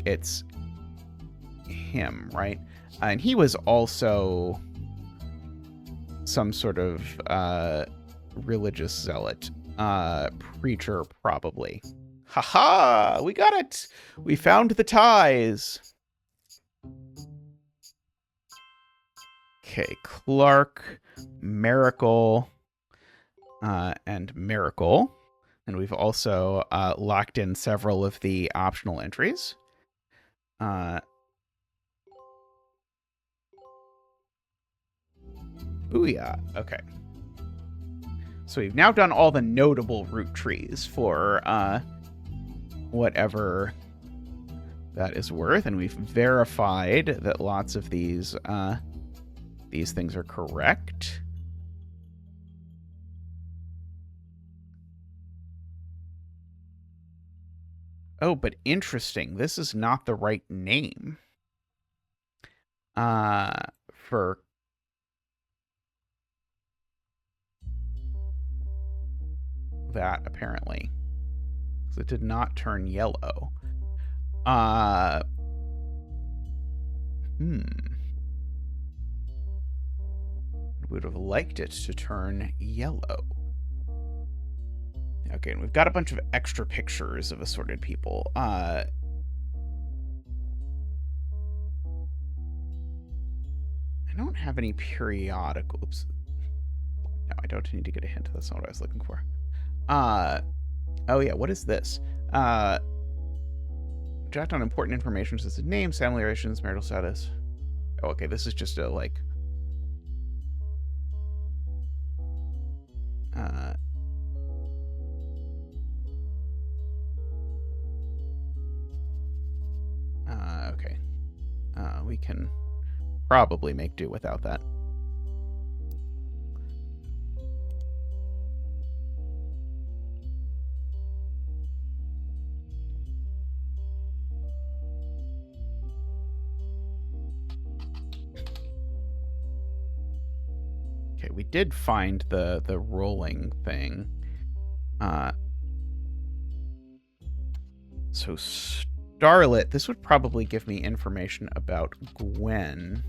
it's him, right? And he was also some sort of religious zealot, preacher, probably. Haha! We got it! We found the ties! Okay, Clark, Miracle, and Miracle. And we've also locked in several of the optional entries. Booyah. Okay. So we've now done all the notable root trees for whatever that is worth, and we've verified that lots of these things are correct. Oh, but interesting. This is not the right name for that, apparently. Because it did not turn yellow. Would have liked it to turn yellow. Okay, and we've got a bunch of extra pictures of assorted people. I don't have any periodical. Oops. No, I don't need to get a hint. That's not what I was looking for. Oh yeah, what is this? Jot down important information such as names, family relations, marital status. Oh, okay, this is just a, like... okay. We can probably make do without that. Okay, we did find the rolling thing. So Starlet, this would probably give me information about Gwen.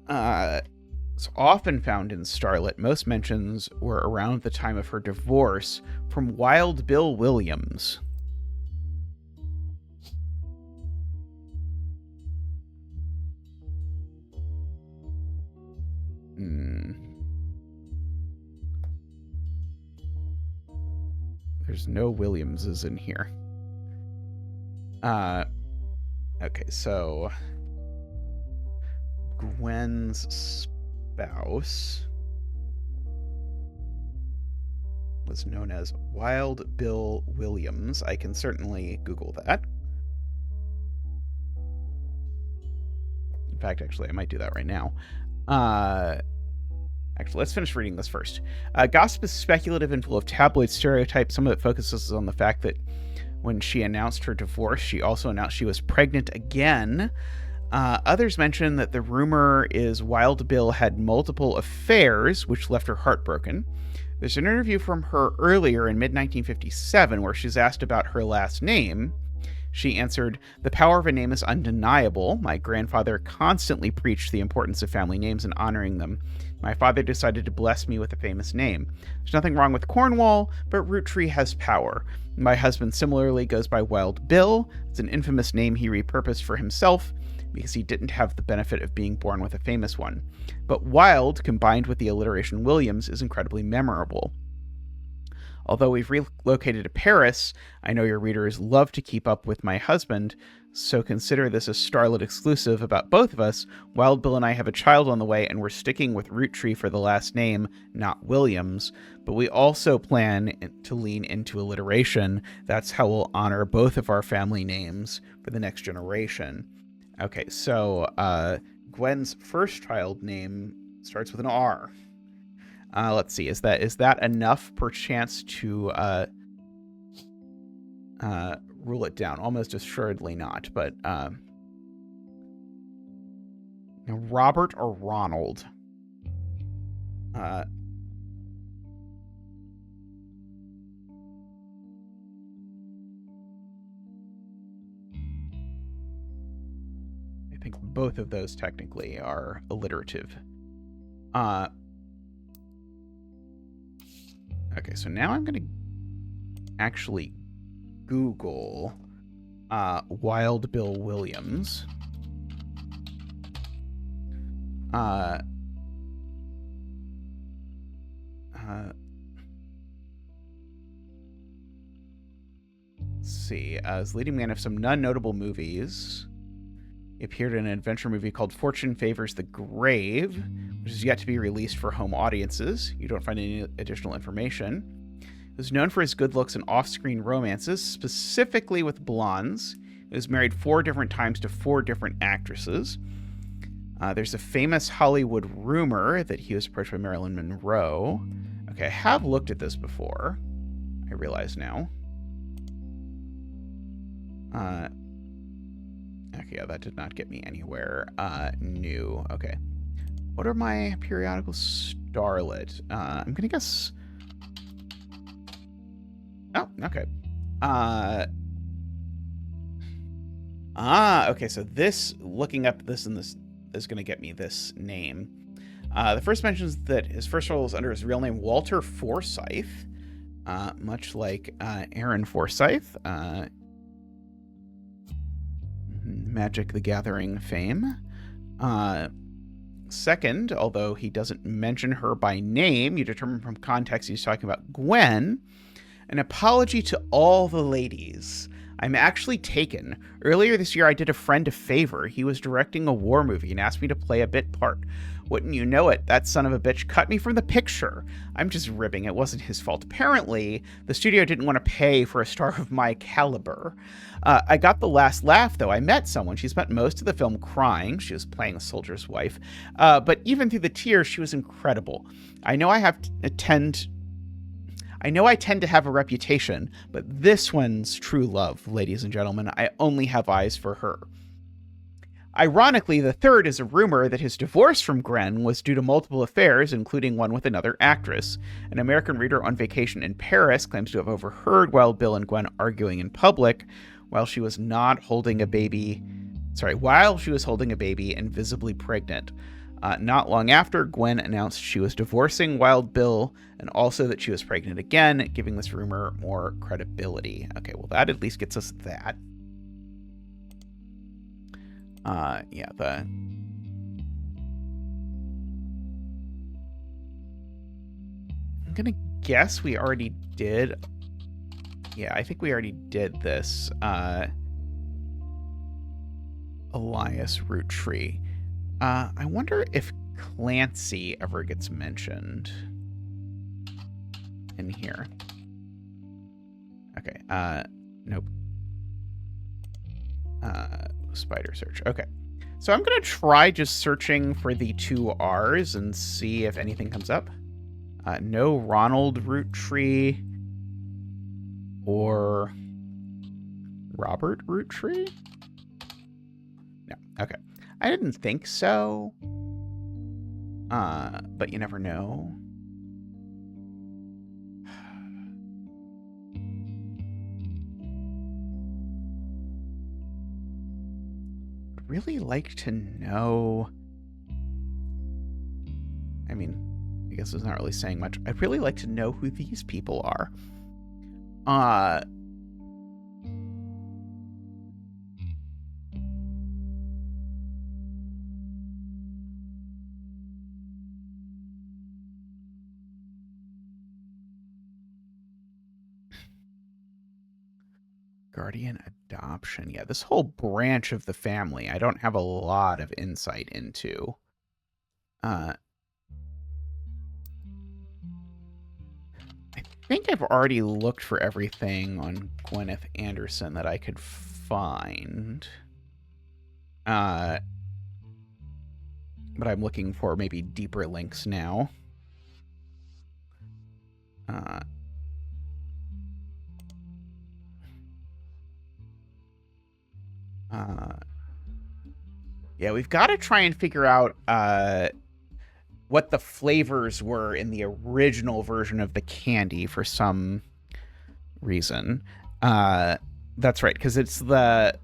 It's often found in Starlet. Most mentions were around the time of her divorce from Wild Bill Williams. There's no Williamses in here. Okay, so Gwen's spouse was known as Wild Bill Williams. I can certainly Google that. In fact, actually, I might do that right now. Actually, let's finish reading this first. Gossip is speculative and full of tabloid stereotypes. Some of it focuses on the fact that when she announced her divorce, she also announced she was pregnant again. Others mention that the rumor is Wild Bill had multiple affairs, which left her heartbroken. There's an interview from her earlier in mid-1957 where she's asked about her last name. She answered, "The power of a name is undeniable. My grandfather constantly preached the importance of family names and honoring them. My father decided to bless me with a famous name. There's nothing wrong with Cornwall, but Roottree has power. My husband similarly goes by Wild Bill. It's an infamous name he repurposed for himself because he didn't have the benefit of being born with a famous one. But Wild, combined with the alliteration Williams, is incredibly memorable. Although we've relocated to Paris, I know your readers love to keep up with my husband, so consider this a Starlet exclusive about both of us. Wild Bill and I have a child on the way, and we're sticking with Roottree for the last name, not Williams. But we also plan to lean into alliteration. That's how we'll honor both of our family names for the next generation." Okay, so Gwen's first child name starts with an R. Let's see. Is that enough, perchance, to rule it down? Almost assuredly not. But Robert or Ronald? think both of those technically are alliterative. Okay, so now I'm going to actually Google Wild Bill Williams. Let's see. As leading man of some non-notable movies, he appeared in an adventure movie called Fortune Favors the Grave, which is yet to be released for home audiences. You don't find any additional information. He was known for his good looks and off-screen romances, specifically with blondes. He was married 4 different times to 4 different actresses. There's a famous Hollywood rumor that he was approached by Marilyn Monroe. Okay, I have looked at this before. I realize now. Okay, yeah, that did not get me anywhere new. Okay. What are my periodical starlet? I'm gonna guess... Oh, okay. Okay, so this, looking up this and this is gonna get me this name. The first mentions that his first role was under his real name, Walter Forsythe, much like Aaron Forsythe, Magic the Gathering fame. Second, although he doesn't mention her by name, you determine from context he's talking about Gwen. An apology to all the ladies. I'm actually taken. Earlier this year, I did a friend a favor. He was directing a war movie and asked me to play a bit part. Wouldn't you know it, that son of a bitch cut me from the picture. I'm just ribbing. It wasn't his fault. Apparently, the studio didn't want to pay for a star of my caliber. I got the last laugh, though. I met someone. She spent most of the film crying. She was playing a soldier's wife. But even through the tears, she was incredible. I know I tend to have a reputation, but this one's true love, ladies and gentlemen. I only have eyes for her. Ironically, the third is a rumor that his divorce from Gwen was due to multiple affairs, including one with another actress. An American reader on vacation in Paris claims to have overheard Wild Bill and Gwen arguing in public while she was holding a baby and visibly pregnant. Not long after, Gwen announced she was divorcing Wild Bill and also that she was pregnant again, giving this rumor more credibility. Okay, well, that at least gets us that. I'm gonna guess we already did. Yeah, I think we already did this. Elias Roottree. I wonder if Clancy ever gets mentioned in here. Okay, nope. Spider search. Okay. So I'm going to try just searching for the 2 R's and see if anything comes up. No Ronald Roottree or Robert Roottree? No. Okay. I didn't think so. But you never know. I'd really like to know. I mean, I guess it's not really saying much. I'd really like to know who these people are. Guardian adoption. Yeah, this whole branch of the family, I don't have a lot of insight into. I think I've already looked for everything on Gwyneth Anderson that I could find. But I'm looking for maybe deeper links now. Yeah, we've got to try and figure out what the flavors were in the original version of the candy for some reason. That's right, because it's the...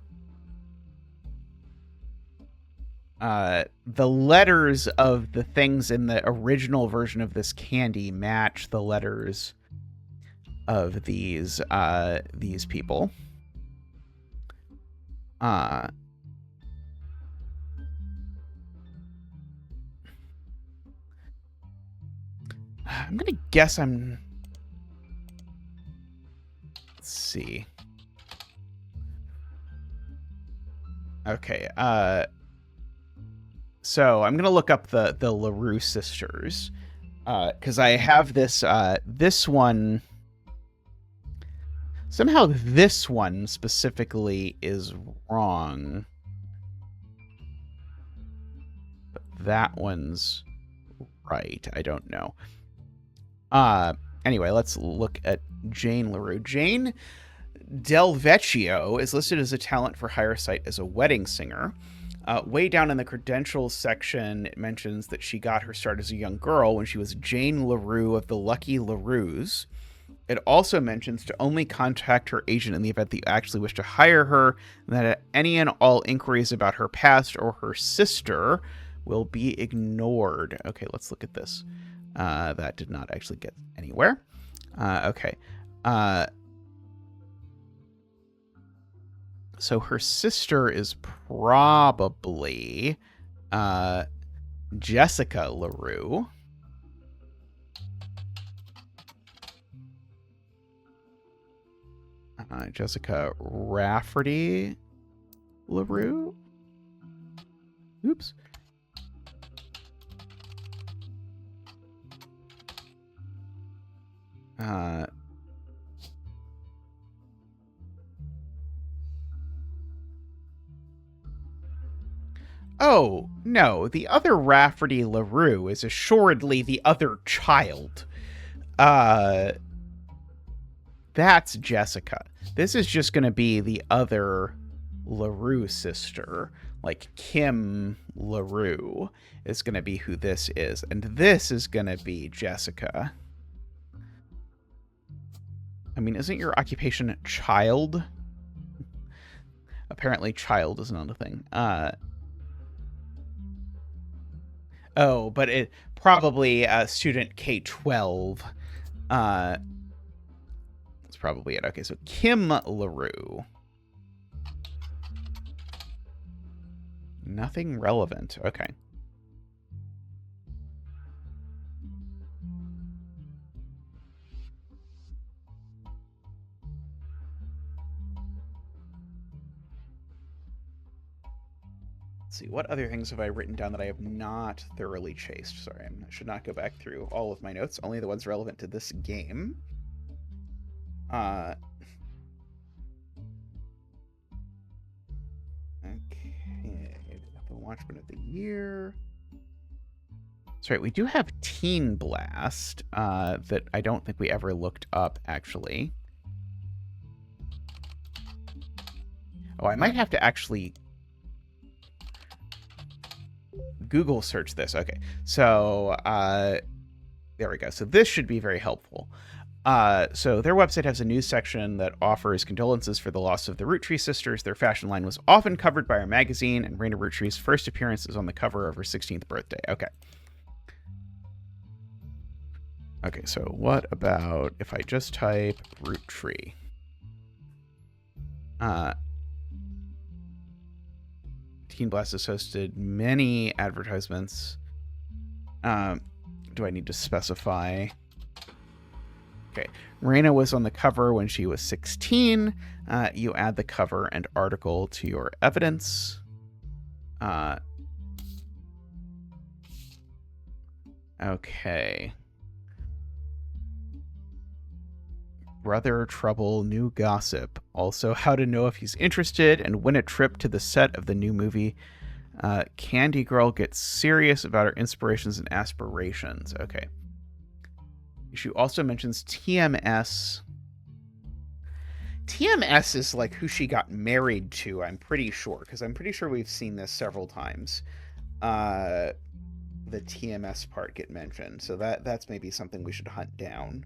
the letters of the things in the original version of this candy match the letters of these people. I'm gonna guess let's see. Okay, so I'm gonna look up the LaRue sisters, because I have this this one. Somehow this one specifically is wrong, but that one's right. I don't know. Anyway, let's look at Jane LaRue. Jane Del Vecchio is listed as a talent for hire site as a wedding singer. Way down in the credentials section, it mentions that she got her start as a young girl when she was Jane LaRue of the Lucky LaRues. It also mentions to only contact her agent in the event that you actually wish to hire her, and that any and all inquiries about her past or her sister will be ignored. Okay, let's look at this. That did not actually get anywhere. Okay. So her sister is probably Jessica LaRue. Jessica Rafferty LaRue. Oops. Oh, no, the other Rafferty LaRue is assuredly the other child. That's Jessica. This is just going to be the other LaRue sister. Like Kim LaRue is going to be who this is. And this is going to be Jessica. I mean, isn't your occupation child? Apparently child is not a thing. Oh, but it probably student K-12. That's probably it. Okay, so Kim LaRue. Nothing relevant. Okay. Let's see, what other things have I written down that I have not thoroughly chased? Sorry, I should not go back through all of my notes, only the ones relevant to this game. Okay, the Watchmen of the Year. That's right, we do have Teen Blast, that I don't think we ever looked up, actually. Oh, I might have to actually Google search this. Okay, so there we go. So this should be very helpful. So their website has a news section that offers condolences for the loss of the Roottrees sisters. Their fashion line was often covered by our magazine, and Raina Roottree's first appearance is on the cover of her 16th birthday. Okay. Okay, so what about if I just type Roottree? Teen Blast has hosted many advertisements. Do I need to specify? Okay, Raina was on the cover when she was 16. You add the cover and article to your evidence. Okay. Brother Trouble, new gossip. Also, how to know if he's interested and win a trip to the set of the new movie. Candy Girl gets serious about her inspirations and aspirations. Okay. She also mentions TMS. TMS is like who she got married to, I'm pretty sure, because I'm pretty sure we've seen this several times. The TMS part get mentioned, so that's maybe something we should hunt down.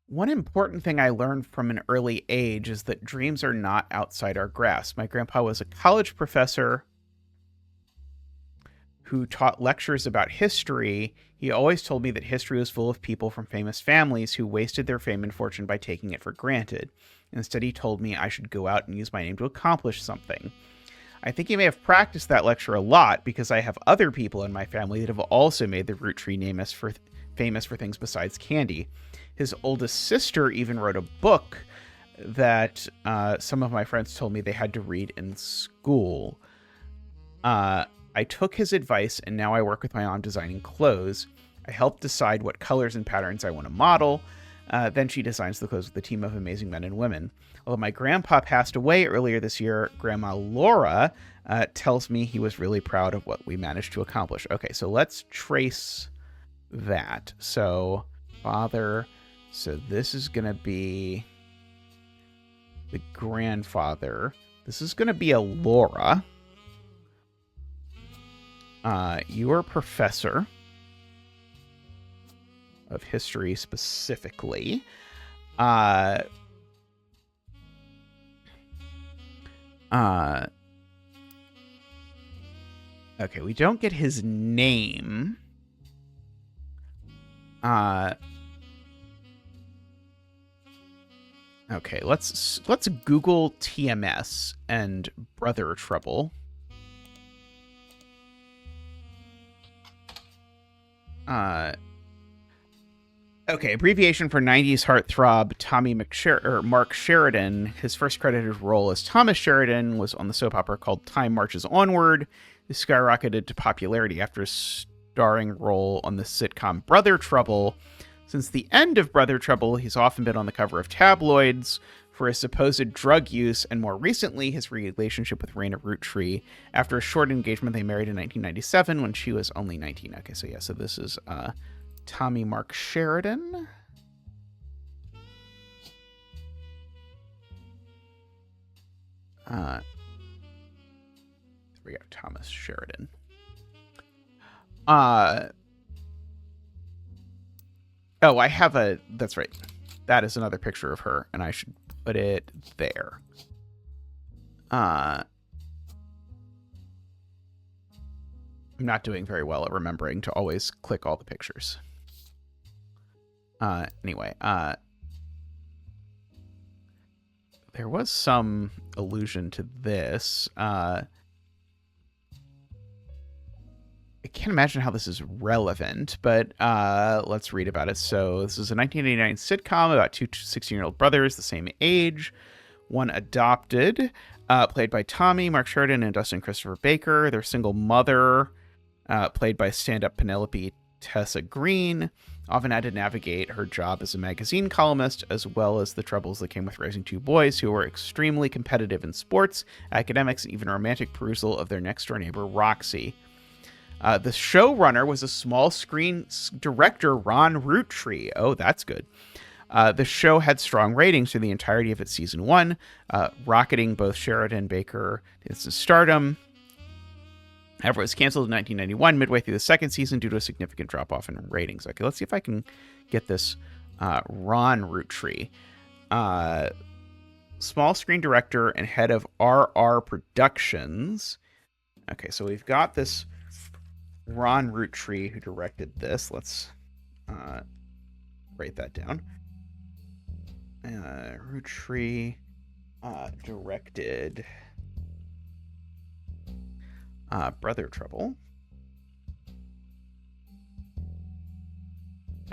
One important thing I learned from an early age is that dreams are not outside our grasp. My grandpa was a college professor who taught lectures about history. He always told me that history was full of people from famous families who wasted their fame and fortune by taking it for granted. Instead, he told me I should go out and use my name to accomplish something. I think he may have practiced that lecture a lot because I have other people in my family that have also made the root tree famous for things besides candy. His oldest sister even wrote a book that some of my friends told me they had to read in school. I took his advice, and now I work with my mom designing clothes. I help decide what colors and patterns I want to model. Then she designs the clothes with a team of amazing men and women. Although my grandpa passed away earlier this year, Grandma Laura tells me he was really proud of what we managed to accomplish. Okay, so let's trace that. So, father. So this is going to be the grandfather. This is going to be a Laura. You are a professor of history specifically. Okay, we don't get his name. Okay, let's Google TMS and brother trouble. Okay, abbreviation for 90s heartthrob Mark Sheridan. His first credited role as Thomas Sheridan was on the soap opera called Time Marches Onward. He skyrocketed to popularity after a starring role on the sitcom Brother Trouble. Since the end of Brother Trouble, he's often been on the cover of tabloids for his supposed drug use, and more recently, his relationship with Raina Roottree. After a short engagement, they married in 1997 when she was only 19. Okay, so yeah, so this is Tommy Mark Sheridan. There we go, Thomas Sheridan. Oh, I have that's right. That is another picture of her, and I should put it there. I'm not doing very well at remembering to always click all the pictures. Anyway, there was some allusion to this. I can't imagine how this is relevant, but let's read about it. So this is a 1989 sitcom about two 16-year-old brothers the same age. One adopted, played by Tommy, Mark Sheridan, and Dustin Christopher Baker. Their single mother, played by stand-up Penelope Tessa Green, often had to navigate her job as a magazine columnist, as well as the troubles that came with raising two boys who were extremely competitive in sports, academics, and even romantic perusal of their next-door neighbor, Roxy. The showrunner was a small screen director, Ron Roottree. Oh, that's good. The show had strong ratings through the entirety of its season 1, rocketing both Sheridan and Baker into stardom. However, it was canceled in 1991, midway through the second season, due to a significant drop-off in ratings. Okay, let's see if I can get this Ron Roottree. Small screen director and head of RR Productions. Okay, so we've got this Ron Roottree who directed this. Let's write that down. Roottree directed Brother Trouble.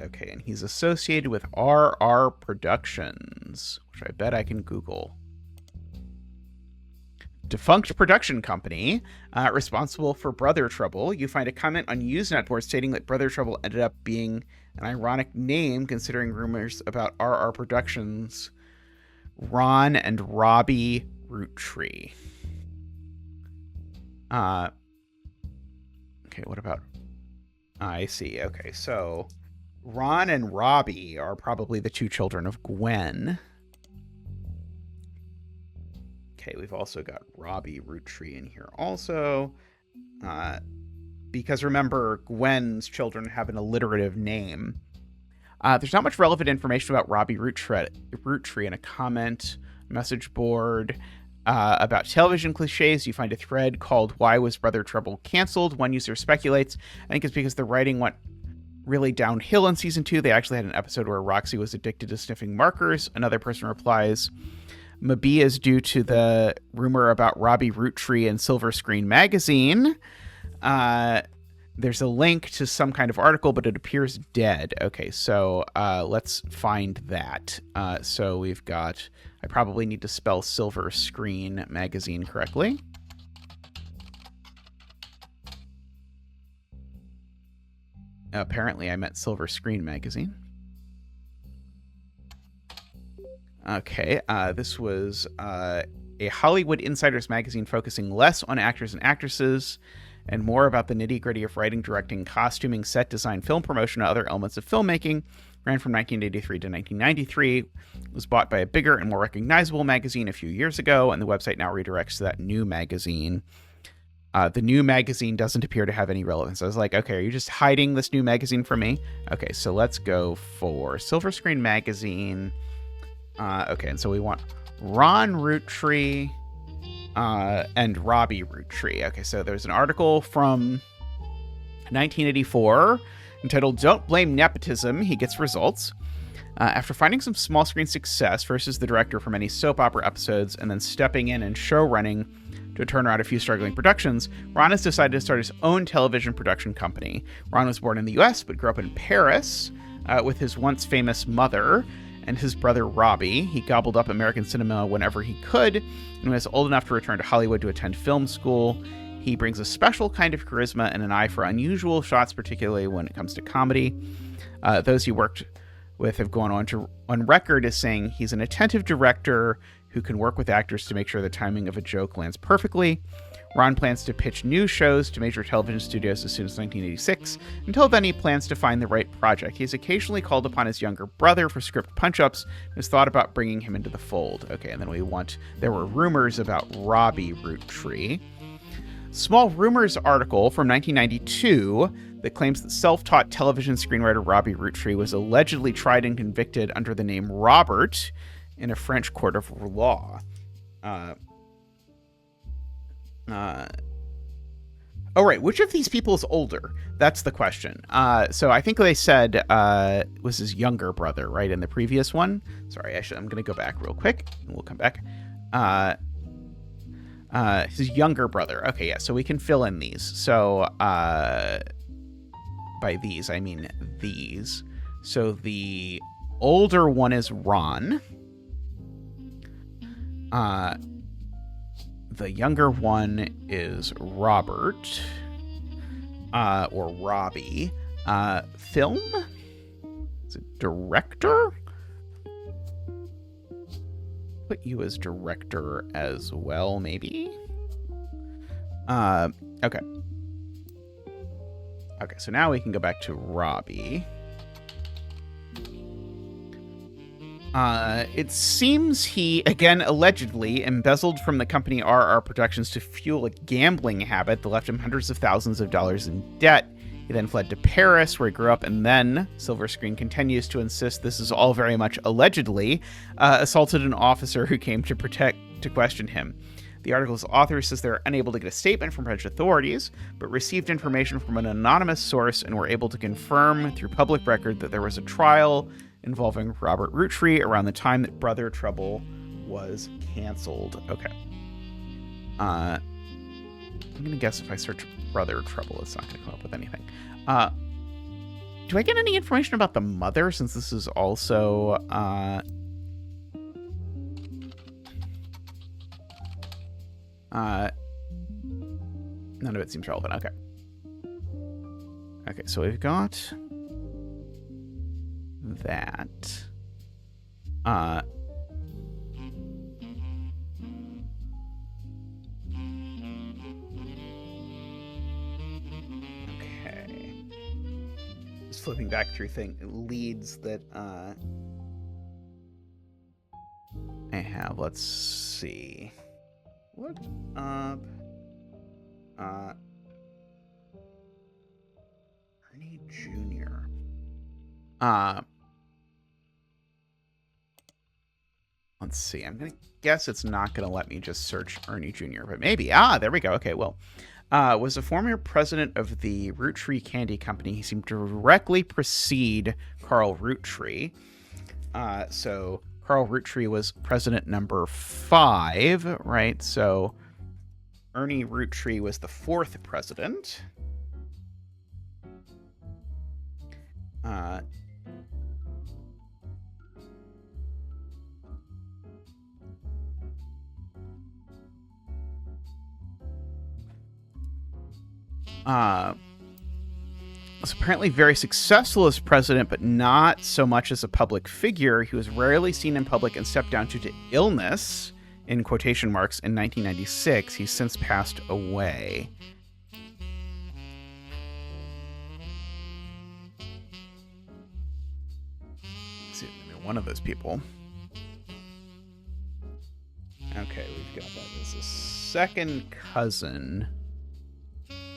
Okay, and he's associated with RR Productions, which I bet I can Google. Defunct production company responsible for Brother Trouble. You find a comment on Usenet board stating that Brother Trouble ended up being an ironic name considering rumors about RR Productions, Ron and Robbie Roottree. Okay, what about... I see. Okay, so Ron and Robbie are probably the two children of Gwen. Okay, we've also got Robbie Roottree in here also. Because remember, Gwen's children have an alliterative name. There's not much relevant information about Robbie Roottree in a comment message board. About television cliches, you find a thread called "Why Was Brother Trouble Cancelled?" One user speculates, I think it's because the writing went really downhill in season 2. They actually had an episode where Roxy was addicted to sniffing markers. Another person replies, maybe is due to the rumor about Robbie Roottree and Silver Screen Magazine. There's a link to some kind of article, but it appears dead. Okay, so let's find that. So we've got... I probably need to spell Silver Screen Magazine correctly. Apparently I meant Silver Screen Magazine. Okay, this was a Hollywood Insiders magazine focusing less on actors and actresses and more about the nitty-gritty of writing, directing, costuming, set design, film promotion, and other elements of filmmaking. Ran from 1983 to 1993. Was bought by a bigger and more recognizable magazine a few years ago, and the website now redirects to that new magazine. The new magazine doesn't appear to have any relevance. I was like, okay, are you just hiding this new magazine from me? Okay, so let's go for Silver Screen Magazine. Okay, and so we want Ron Roottree and Robbie Roottree. Okay, so there's an article from 1984 entitled "Don't Blame Nepotism, He Gets Results." After finding some small screen success versus the director for many soap opera episodes and then stepping in and show running to turn around a few struggling productions, Ron has decided to start his own television production company. Ron was born in the US but grew up in Paris with his once famous mother and his brother Robbie. He gobbled up American cinema whenever he could and was old enough to return to Hollywood to attend film school. He brings a special kind of charisma and an eye for unusual shots, particularly when it comes to comedy. Those he worked with have gone on record as saying he's an attentive director who can work with actors to make sure the timing of a joke lands perfectly. Ron plans to pitch new shows to major television studios as soon as 1986. Until then, he plans to find the right project. He's occasionally called upon his younger brother for script punch-ups and has thought about bringing him into the fold. Okay, and then there were rumors about Robbie Roottree. Small Rumors article from 1992 that claims that self-taught television screenwriter Robbie Roottree was allegedly tried and convicted under the name Robert in a French court of law. Oh, right. Which of these people is older? That's the question. So I think they said was his younger brother, right, in the previous one. Sorry, I'm going to go back real quick, and we'll come back. His younger brother. Okay, yeah, so we can fill in these. So by these, I mean these. So the older one is Ron. The younger one is Robert, or Robbie. Film? Is it director? Put you as director as well, maybe? Okay. Okay, so now we can go back to Robbie. It seems he, again, allegedly embezzled from the company RR Productions to fuel a gambling habit that left him hundreds of thousands of dollars in debt. He then fled to Paris, where he grew up, and then, Silver Screen continues to insist this is all very much allegedly, assaulted an officer who came to question him. The article's author says they're unable to get a statement from French authorities, but received information from an anonymous source and were able to confirm through public record that there was a trial involving Robert Roottree around the time that Brother Trouble was canceled. Okay. I'm going to guess if I search Brother Trouble, it's not going to come up with anything. Do I get any information about the mother, since this is also... none of it seems relevant. Okay. Okay, so we've got... that. Okay. Just flipping back through leads that I have. Let's see. Look up Ernie Jr. let's see. I'm going to guess it's not going to let me just search Ernie Jr., but maybe. Ah, there we go. Okay, well. Was a former president of the Roottree Candy Company. He seemed to directly precede Carl Roottree. So Carl Roottree was president number 5, right? So Ernie Roottree was the 4th president. Was apparently very successful as president, but not so much as a public figure. He was rarely seen in public and stepped down due to illness, in quotation marks, in 1996. He's since passed away. Let's see, maybe one of those people. Okay, we've got that as a second cousin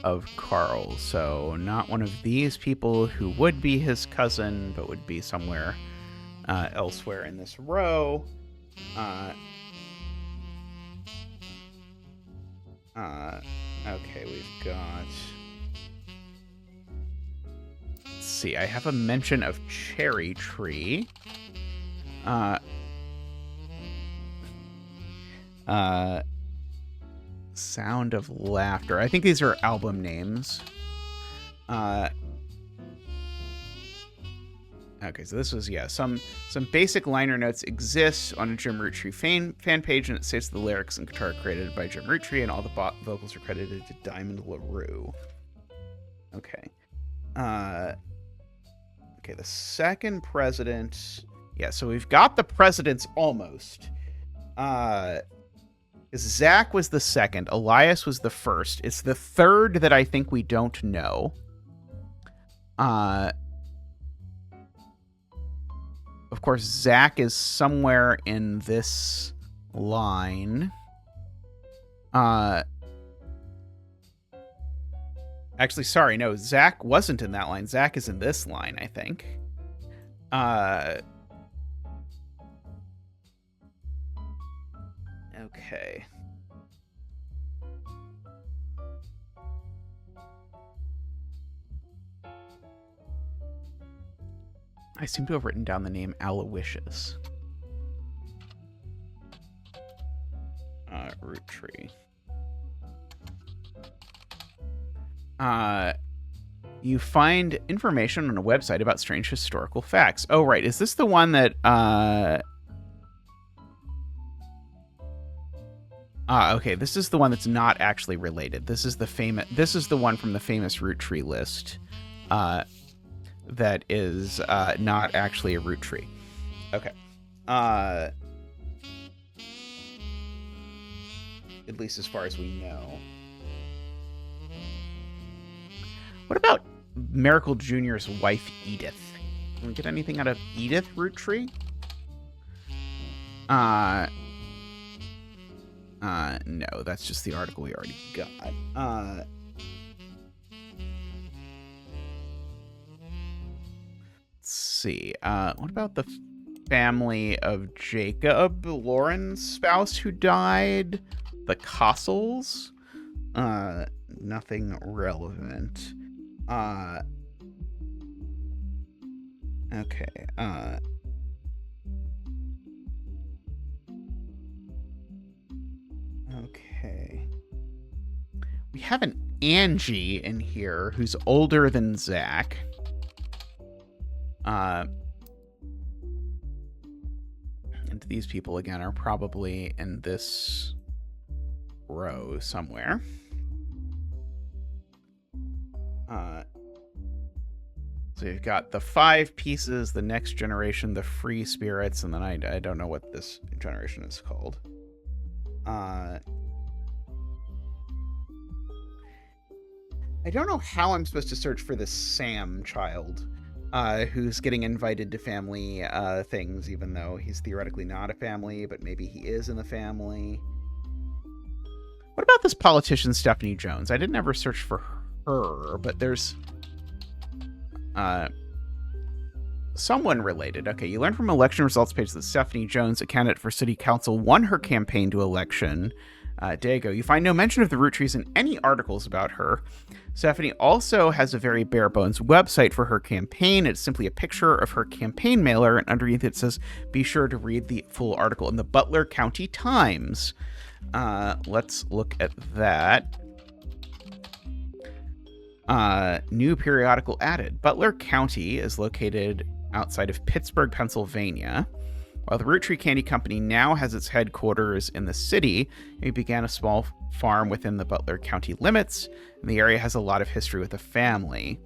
of Carl, so not one of these people who would be his cousin, but would be somewhere elsewhere in this row. Okay, we've got... Let's see, I have a mention of Cherry Tree. Sound of Laughter. I think these are album names. Okay, so this was, yeah, some basic liner notes exist on a Jim Roottree fan page, and it states the lyrics and guitar are credited by Jim Roottree, and all the vocals are credited to Diamond LaRue. Okay. Okay, the second president... Yeah, so we've got the presidents almost. Zach was the second. Elias was the first. It's the third that I think we don't know. Of course, Zach is somewhere in this line. Actually, sorry, no, Zach wasn't in that line. Zach is in this line, I think. Okay. I seem to have written down the name Aloysius. Roottree. You find information on a website about strange historical facts. Oh, right. Is this the one that... okay, this is the one that's not actually related. This is the one from the famous Roottree list that is not actually a Roottree. Okay. At least as far as we know. What about Miracle Jr.'s wife, Edith? Can we get anything out of Edith Roottree? No, that's just the article we already got. Let's see. What about the family of Jacob, Lauren's spouse who died? The Cossels? Nothing relevant. Okay. Okay. We have an Angie in here who's older than Zach. And these people, again, are probably in this row somewhere. So you've got the 5 pieces, the next generation, the free spirits, and then I don't know what this generation is called. I don't know how I'm supposed to search for this Sam child who's getting invited to family things, even though he's theoretically not a family, but maybe he is in the family. What about this politician, Stephanie Jones? I didn't ever search for her, but there's... someone related. Okay, you learn from election results page that Stephanie Jones, a candidate for city council, won her campaign to election a day ago. You find no mention of the Roottrees in any articles about her. Stephanie also has a very bare-bones website for her campaign. It's simply a picture of her campaign mailer, and underneath it says, be sure to read the full article in the Butler County Times. Let's look at that. New periodical added. Butler County is located outside of Pittsburgh, Pennsylvania. While the Roottrees Candy Company now has its headquarters in the city, it began a small farm within the Butler County limits, and the area has a lot of history with the family.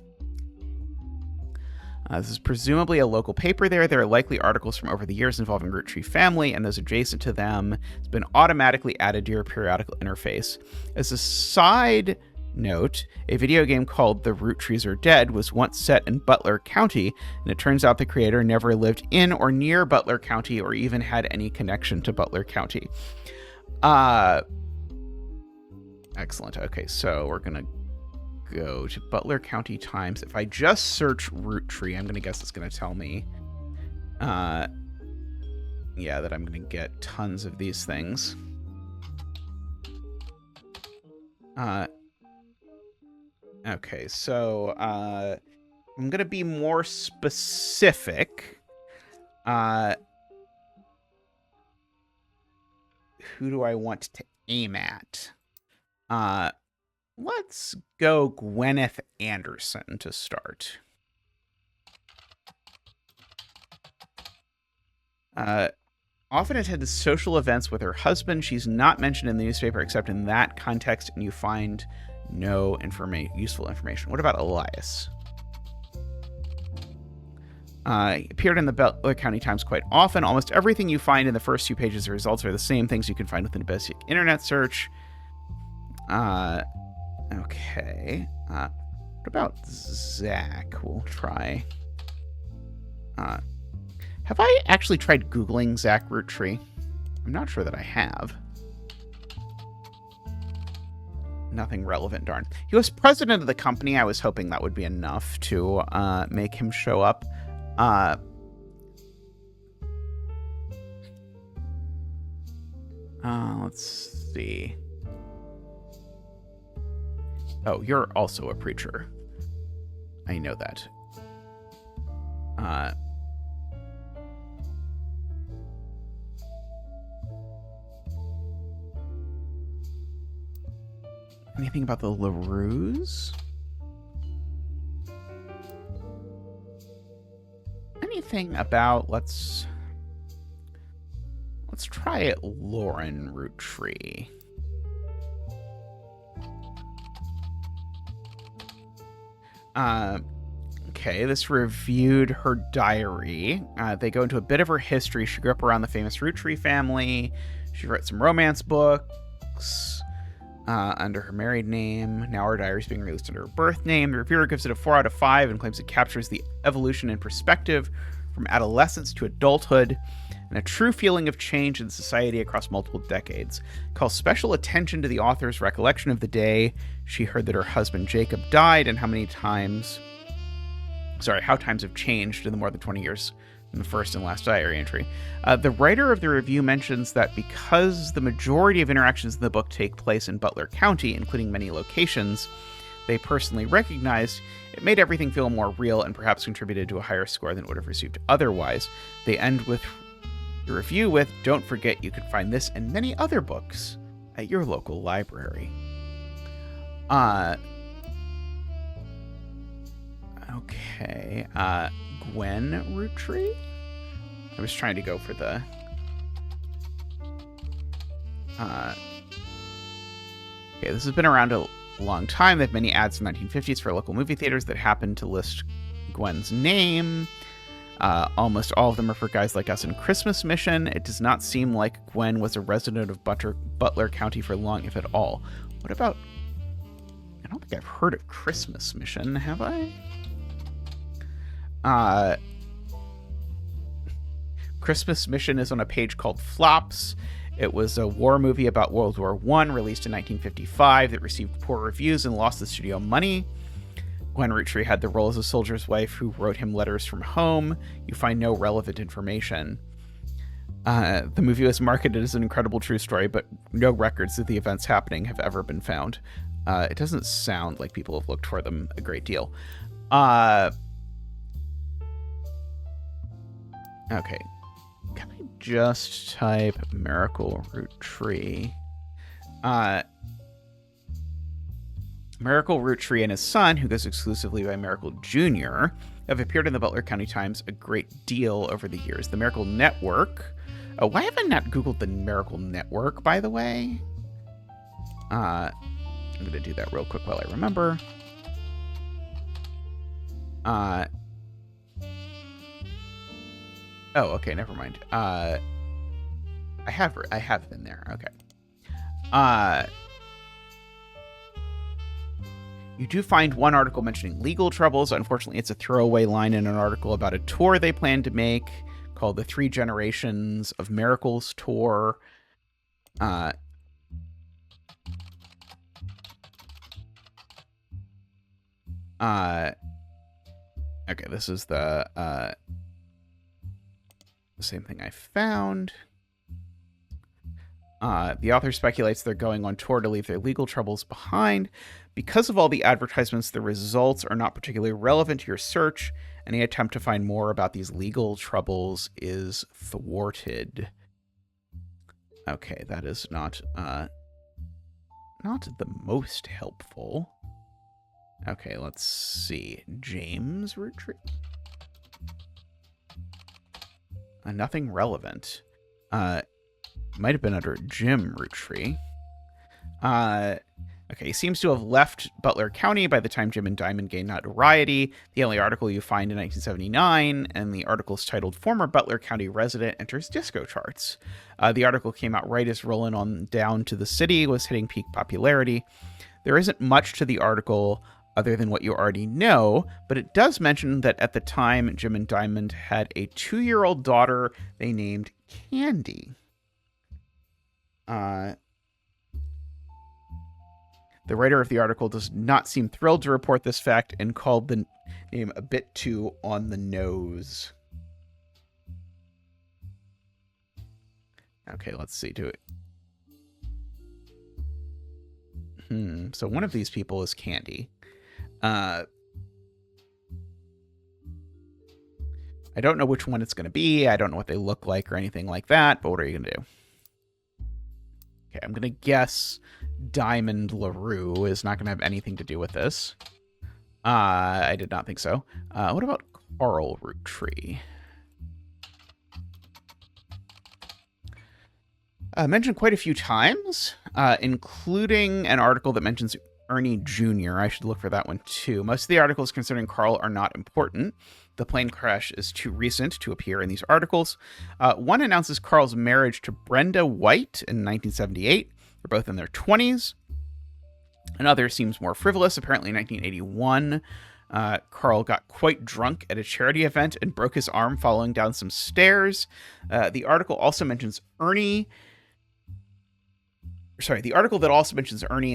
This is presumably a local paper there. There are likely articles from over the years involving Roottrees family and those adjacent to them. It's been automatically added to your periodical interface. As a side note, a video game called The Roottrees Are Dead was once set in Butler County, and it turns out the creator never lived in or near Butler County or even had any connection to Butler County. Excellent. Okay, so we're going to go to Butler County Times. If I just search Roottree, I'm going to guess it's going to tell me that I'm going to get tons of these things. Okay, so I'm going to be more specific. Who do I want to aim at? Let's go Gwyneth Anderson to start. Often attends social events with her husband. She's not mentioned in the newspaper except in that context, and you find no useful information. What about Elias? He appeared in the Butler County Times quite often. Almost everything you find in the first few pages of results are the same things you can find within a basic internet search. Okay. What about Zach? We'll try. Have I actually tried Googling Zach Roottree? I'm not sure that I have. Nothing relevant, darn. He was president of the company. I was hoping that would be enough to make him show up. Let's see. Oh, you're also a preacher. I know that. Anything about the LaRues? Anything about, let's try Lauren Roottree. Okay, this reviewed her diary. They go into a bit of her history. She grew up around the famous Roottree family. She wrote some romance books under her married name. Now her diary is being released under her birth name. The reviewer gives it a 4 out of 5 and claims it captures the evolution in perspective from adolescence to adulthood and a true feeling of change in society across multiple decades. Calls special attention to the author's recollection of the day she heard that her husband Jacob died and how times have changed in the more than 20 years in the first and last diary entry. The writer of the review mentions that because the majority of interactions in the book take place in Butler County, including many locations they personally recognized, it made everything feel more real and perhaps contributed to a higher score than it would have received otherwise. They end with the review with, "Don't forget you can find this and many other books at your local library." Okay, Gwen Roottree? I was trying to go for the... Okay, this has been around a long time. They have many ads in the 1950s for local movie theaters that happen to list Gwen's name. Almost all of them are for guys like us in Christmas Mission. It does not seem like Gwen was a resident of Butler County for long, if at all. What about... I don't think I've heard of Christmas Mission, have I? Christmas Mission is on a page called Flops. It was a war movie about World War I, released in 1955, that received poor reviews and lost the studio money. Gwen Roottree had the role as a soldier's wife who wrote him letters from home. You find no relevant information. The movie was marketed as an incredible true story, but no records of the events happening have ever been found. It doesn't sound like people have looked for them a great deal. Okay. Can I just type Miracle Roottree? Miracle Roottree and his son, who goes exclusively by Miracle Jr., have appeared in the Butler County Times a great deal over the years. The Miracle Network. Oh, why have I not Googled the Miracle Network, by the way? I'm going to do that real quick while I remember. Oh, okay, never mind. I have been there. Okay. You do find one article mentioning legal troubles. Unfortunately, it's a throwaway line in an article about a tour they plan to make called the 3 Generations of Miracles Tour. Okay, this is the same thing I found. The author speculates they're going on tour to leave their legal troubles behind. Because of all the advertisements, the results are not particularly relevant to your search. Any attempt to find more about these legal troubles is thwarted. Okay, that is not the most helpful. Okay, let's see. James Roottree? Nothing relevant. Might have been under Jim Roottree. Okay, he seems to have left Butler County by the time Jim and Diamond gained notoriety. The only article you find in 1979, and the article is titled "Former Butler County Resident Enters Disco Charts." The article came out right as Rollin' On Down to the City was hitting peak popularity. There isn't much to the article other than what you already know, but it does mention that at the time, Jim and Diamond had a 2-year-old daughter they named Candy. The writer of the article does not seem thrilled to report this fact and called the name a bit too on the nose. Okay, let's see. Do it. So one of these people is Candy. I don't know which one it's going to be. I don't know what they look like or anything like that, but what are you going to do? Okay, I'm going to guess Diamond LaRue is not going to have anything to do with this. I did not think so. What about Carl Roottree? Mentioned quite a few times, including an article that mentions Ernie Jr. I should look for that one too. Most of the articles concerning Carl are not important. The plane crash is too recent to appear in these articles. One announces Carl's marriage to Brenda White in 1978. They're both in their 20s. Another seems more frivolous. Apparently in 1981, Carl got quite drunk at a charity event and broke his arm falling down some stairs. The article that also mentions Ernie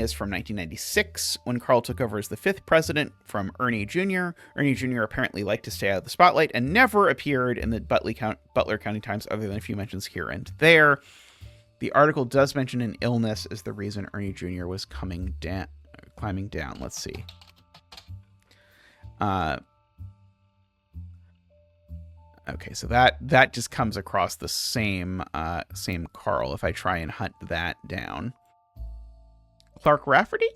is from 1996, when Carl took over as the 5th president from Ernie Jr. Ernie Jr. apparently liked to stay out of the spotlight and never appeared in the Butler County Times other than a few mentions here and there. The article does mention an illness as the reason Ernie Jr. was climbing down. Let's see. Okay, so that just comes across the same Carl if I try and hunt that down. Clark Rafferty?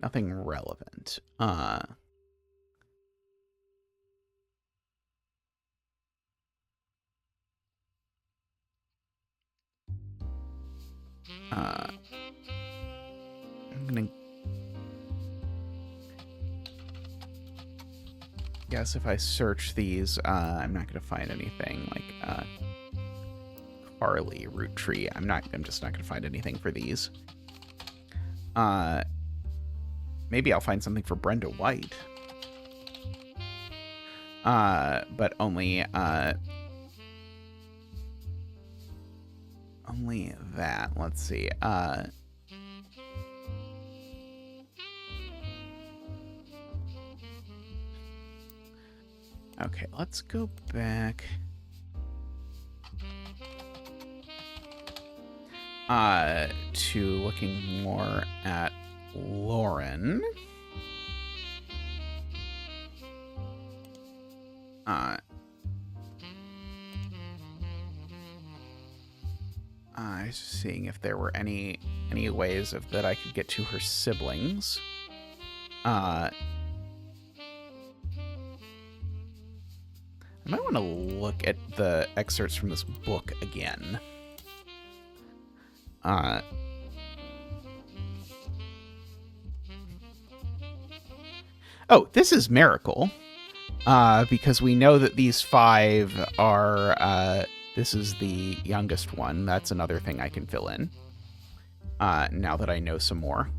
Nothing relevant. I'm gonna guess if I search these, I'm not gonna find anything like Carly Roottree. I'm just not gonna find anything for these. Maybe I'll find something for Brenda White. But only that. Let's see. Okay, let's go back. To looking more at Lauren. I was just seeing if there were any ways that I could get to her siblings. I might want to look at the excerpts from this book again. Oh, this is Miracle. Because we know that these 5 are, this is the youngest one. That's another thing I can fill in, now that I know some more.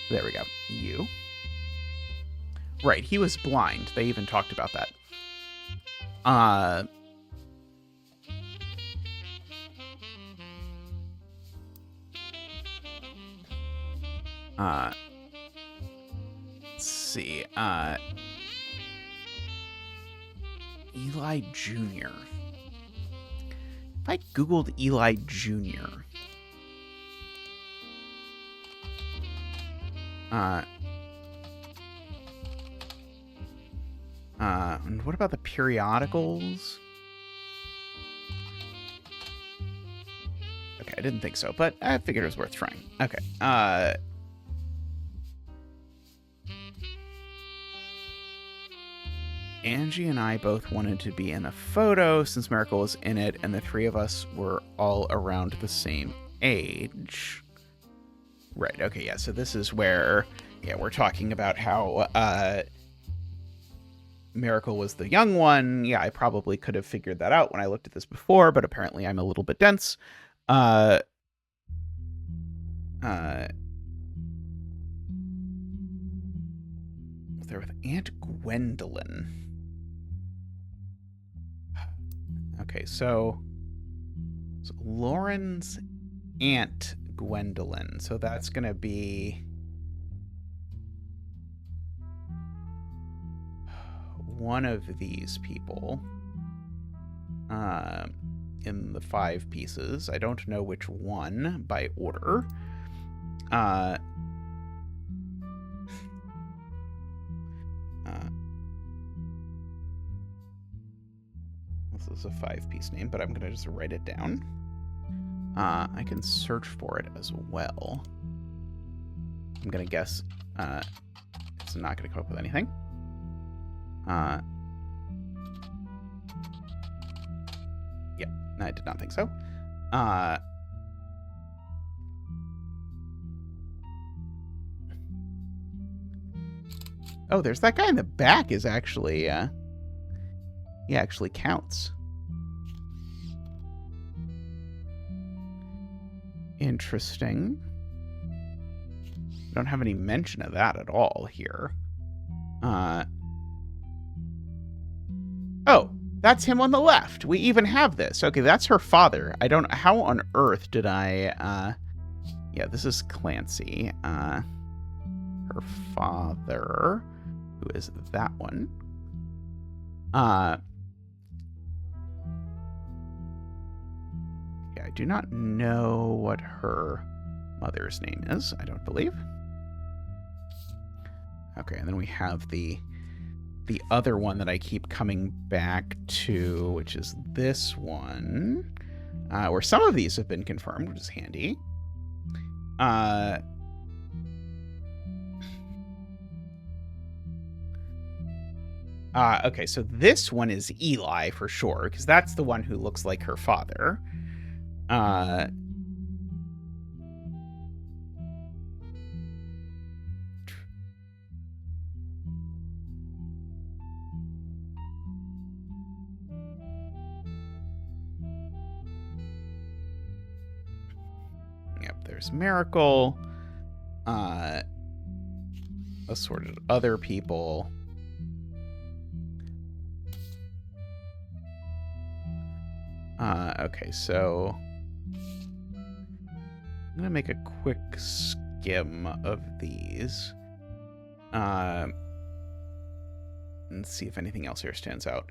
There we go. You. Right, he was blind. They even talked about that. Let's see. Eli Jr. If I Googled Eli Jr. And what about the periodicals? Okay, I didn't think so, but I figured it was worth trying. Okay, Angie and I both wanted to be in a photo since Miracle was in it, and the 3 of us were all around the same age. Right, okay, yeah, so this is where, yeah, we're talking about how, Miracle was the young one. Yeah, I probably could have figured that out when I looked at this before, but apparently I'm a little bit dense. They're with Aunt Gwendolyn. Okay, so Lauren's Aunt Gwendolyn. So that's going to be one of these people in the 5 pieces. I don't know which one by order. This is a 5-piece name, but I'm going to just write it down. I can search for it as well. I'm going to guess it's not going to come up with anything. Yeah, I did not think so. Oh, there's that guy in the back is actually, he actually counts. Interesting. I don't have any mention of that at all here. Oh, that's him on the left. We even have this. Okay, that's her father. I don't... How on earth did I... Yeah, this is Clancy. Her father, who is that one. Yeah, I do not know what her mother's name is, I don't believe. Okay, and then we have the other one that I keep coming back to, which is this one, where some of these have been confirmed, which is handy. Okay, so this one is Eli for sure, because that's the one who looks like her father. Yep, there's Miracle. Assorted other people. Okay, so I'm gonna make a quick skim of these. Let's see if anything else here stands out.